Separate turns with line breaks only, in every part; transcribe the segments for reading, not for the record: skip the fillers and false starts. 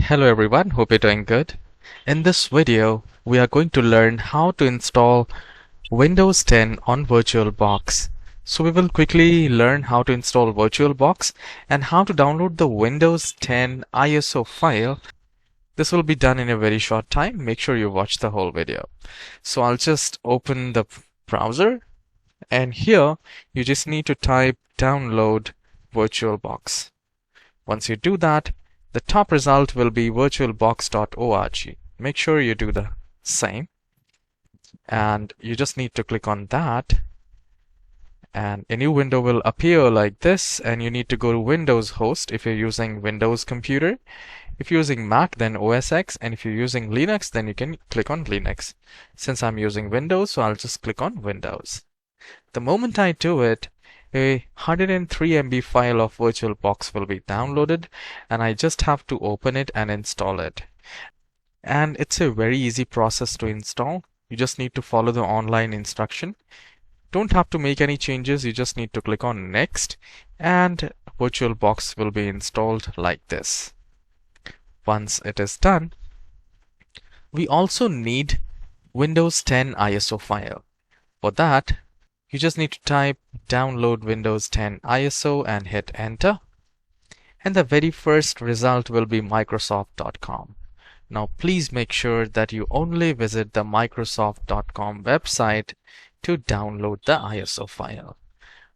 Hello everyone, hope you're doing good. In this video, we are going to learn how to install Windows 10 on VirtualBox. So we will quickly learn how to install VirtualBox and how to download the Windows 10 ISO file. This will be done in a very short time. Make sure you watch the whole video. So I'll just open the browser, and here you just need to type download VirtualBox. Once you do that, the top result will be virtualbox.org. Make sure you do the same, and you just need to click on that, and a new window will appear like this, and you need to go to Windows host if you're using Windows computer. If you're using Mac, then OS X, and if you're using Linux, then you can click on Linux. Since I'm using Windows, so I'll just click on Windows. The moment I do it, a 103 MB file of VirtualBox will be downloaded, and I just have to open it and install it. And it's a very easy process to install. You just need to follow the online instruction. Don't have to make any changes. You just need to click on Next, and VirtualBox will be installed like this. Once it is done, we also need Windows 10 ISO file. For that, you just need to type download Windows 10 ISO and hit enter. And the very first result will be Microsoft.com. Now please make sure that you only visit the Microsoft.com website to download the ISO file.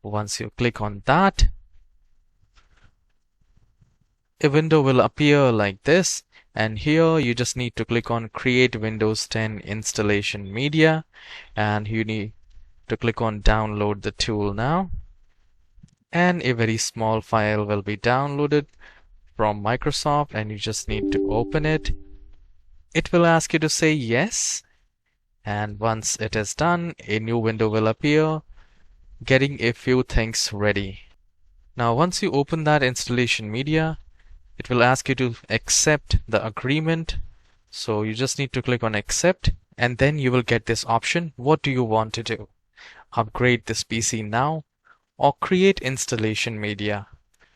Once you click on that, a window will appear like this, and here you just need to click on Create Windows 10 Installation Media, and you need to click on Download the tool now, and a very small file will be downloaded from Microsoft, and you just need to open it. It will ask you to say yes, and once it is done, a new window will appear getting a few things ready. Now once you open that installation media, it will ask you to accept the agreement, so you just need to click on accept, and then you will get this option. What do you want to do? Upgrade this PC now or create installation media?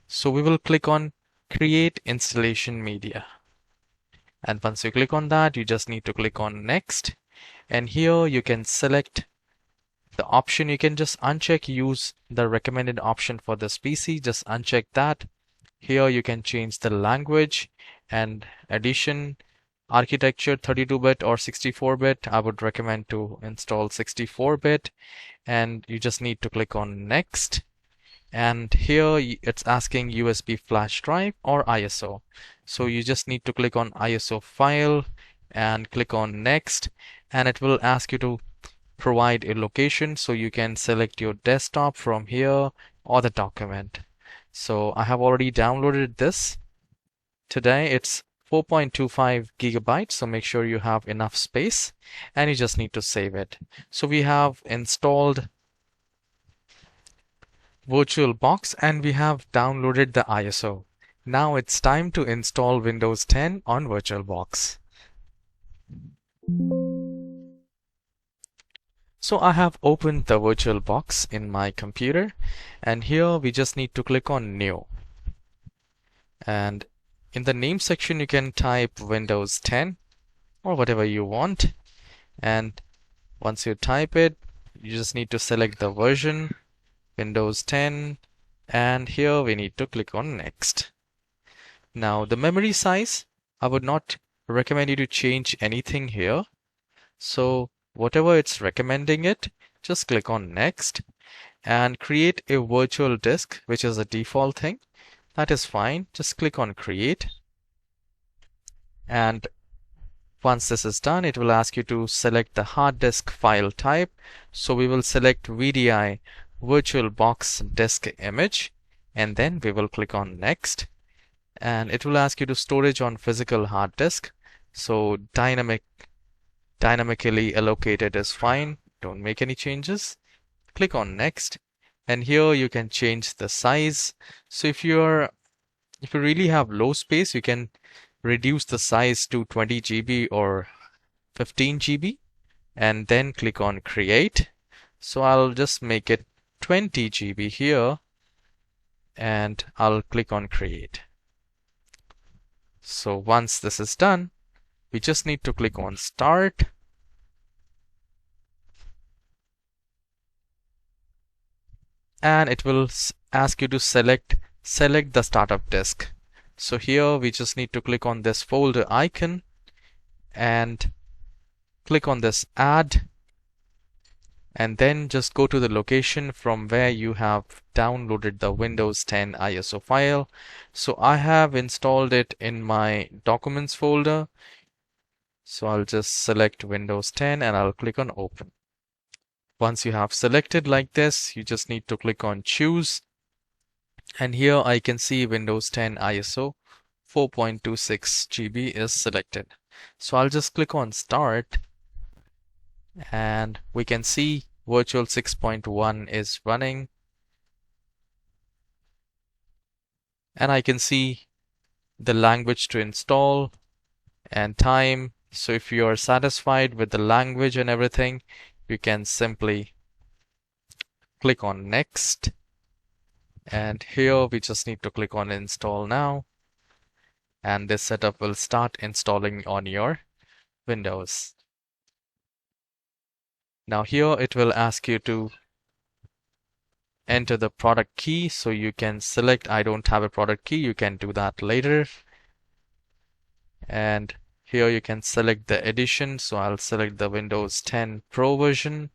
So we will click on create installation media, and once you click on that, you just need to click on next, and here you can select the option. You can just uncheck use the recommended option for this PC, just uncheck that. Here you can change the language and edition, architecture 32-bit or 64-bit. I would recommend to install 64-bit, and you just need to click on next, and here it's asking USB flash drive or ISO, so you just need to click on ISO file and click on next, and it will ask you to provide a location, so you can select your desktop from here or the document. So I have already downloaded this. Today it's 4.25 gigabytes, so make sure you have enough space, and you just need to save it. So we have installed VirtualBox and we have downloaded the ISO. Now it's time to install Windows 10 on VirtualBox. So I have opened the VirtualBox in my computer, and here we just need to click on New, and in the name section you can type Windows 10 or whatever you want, and once you type it, you just need to select the version Windows 10, and here we need to click on next. Now the memory size, I would not recommend you to change anything here, so whatever it's recommending it, just click on next, and create a virtual disk, which is a default thing. That is fine. Just click on create, and once this is done, it will ask you to select the hard disk file type. So we will select VDI VirtualBox disk image, and then we will click on next, and it will ask you to storage on physical hard disk. So dynamically allocated is fine. Don't make any changes. Click on next, and here you can change the size. So if you really have low space, you can reduce the size to 20 GB or 15 GB, and then click on create. So I'll just make it 20 GB here, and I'll click on create. So once this is done, we just need to click on Start. And it will ask you to select the startup disk. So here we just need to click on this folder icon and click on this Add, and then just go to the location from where you have downloaded the Windows 10 ISO file. So I have installed it in my Documents folder. So I'll just select Windows 10 and I'll click on Open. Once you have selected like this, you just need to click on Choose. And here I can see Windows 10 ISO 4.26 GB is selected. So I'll just click on Start, and we can see Virtual 6.1 is running. And I can see the language to install and time. So if you are satisfied with the language and everything, you can simply click on Next. And here we just need to click on Install Now. And this setup will start installing on your Windows. Now here it will ask you to enter the product key. So you can select I don't have a product key. You can do that later. And here you can select the edition. So I'll select the Windows 10 Pro version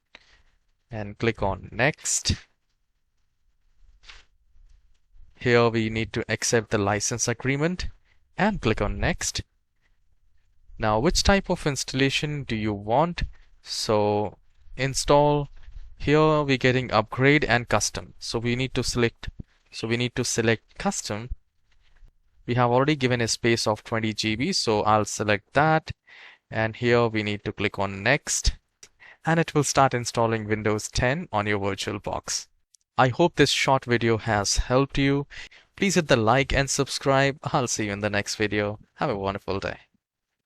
and click on Next. Here we need to accept the license agreement and click on Next. Now, which type of installation do you want? So install, here we're getting upgrade and custom. So we need to select custom. We have already given a space of 20 GB, so I'll select that. And here we need to click on Next, and it will start installing Windows 10 on your VirtualBox. I hope this short video has helped you. Please hit the like and subscribe. I'll see you in the next video. Have a wonderful day.